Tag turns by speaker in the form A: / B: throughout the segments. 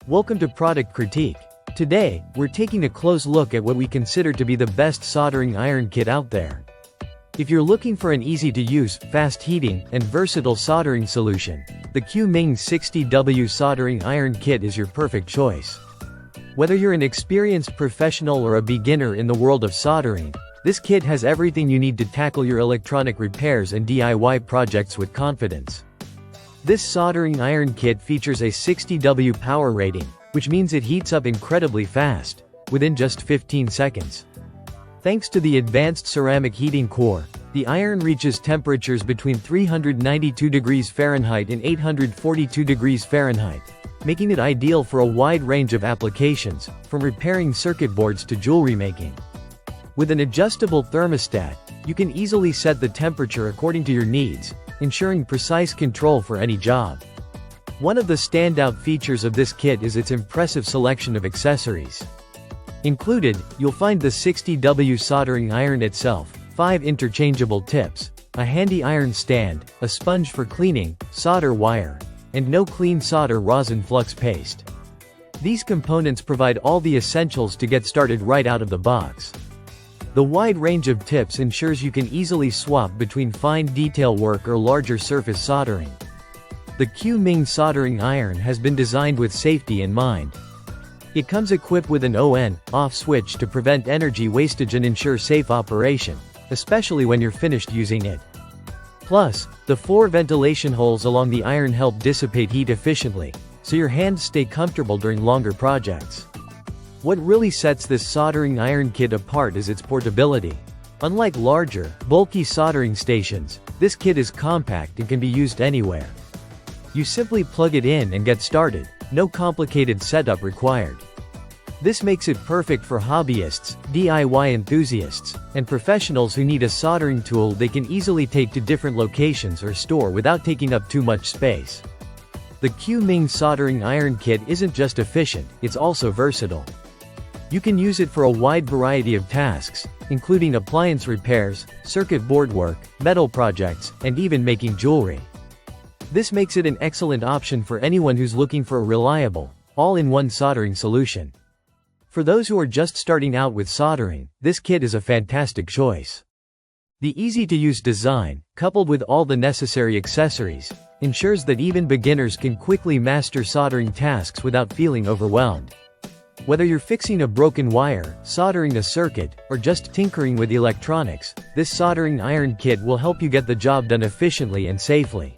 A: Welcome to Product Critique. Today, we're taking a close look at what we consider to be the best soldering iron kit out there. If you're looking for an easy-to-use, fast-heating, and versatile soldering solution, the Q-MING 60W Soldering Iron Kit is your perfect choice. Whether you're an experienced professional or a beginner in the world of soldering, this kit has everything you need to tackle your electronic repairs and DIY projects with confidence. This soldering iron kit features a 60W power rating, which means it heats up incredibly fast, within just 15 seconds. Thanks to the advanced ceramic heating core, the iron reaches temperatures between 392 degrees Fahrenheit and 842 degrees Fahrenheit, making it ideal for a wide range of applications, from repairing circuit boards to jewelry making. With an adjustable thermostat, you can easily set the temperature according to your needs, ensuring precise control for any job. One of the standout features of this kit is its impressive selection of accessories. Included, you'll find the 60W soldering iron itself, 5 interchangeable tips, a handy iron stand, a sponge for cleaning, solder wire, and no clean solder rosin flux paste. These components provide all the essentials to get started right out of the box. The wide range of tips ensures you can easily swap between fine detail work or larger surface soldering. The Q-MING soldering iron has been designed with safety in mind. It comes equipped with an on/off switch to prevent energy wastage and ensure safe operation, especially when you're finished using it. Plus, the 4 ventilation holes along the iron help dissipate heat efficiently, so your hands stay comfortable during longer projects. What really sets this soldering iron kit apart is its portability. Unlike larger, bulky soldering stations, this kit is compact and can be used anywhere. You simply plug it in and get started, no complicated setup required. This makes it perfect for hobbyists, DIY enthusiasts, and professionals who need a soldering tool they can easily take to different locations or store without taking up too much space. The Q-MING soldering iron kit isn't just efficient, it's also versatile. You can use it for a wide variety of tasks, including appliance repairs, circuit board work, metal projects, and even making jewelry. This makes it an excellent option for anyone who's looking for a reliable, all-in-one soldering solution. For those who are just starting out with soldering, this kit is a fantastic choice. The easy-to-use design, coupled with all the necessary accessories, ensures that even beginners can quickly master soldering tasks without feeling overwhelmed. Whether you're fixing a broken wire, soldering a circuit, or just tinkering with electronics, this soldering iron kit will help you get the job done efficiently and safely.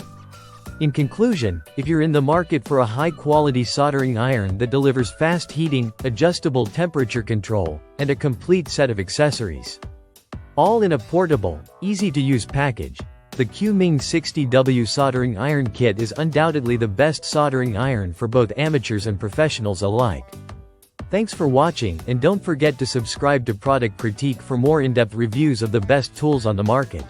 A: In conclusion, if you're in the market for a high-quality soldering iron that delivers fast heating, adjustable temperature control, and a complete set of accessories, all in a portable, easy-to-use package, the Q-MING 60W soldering iron kit is undoubtedly the best soldering iron for both amateurs and professionals alike. Thanks for watching, and don't forget to subscribe to Product Critique for more in-depth reviews of the best tools on the market.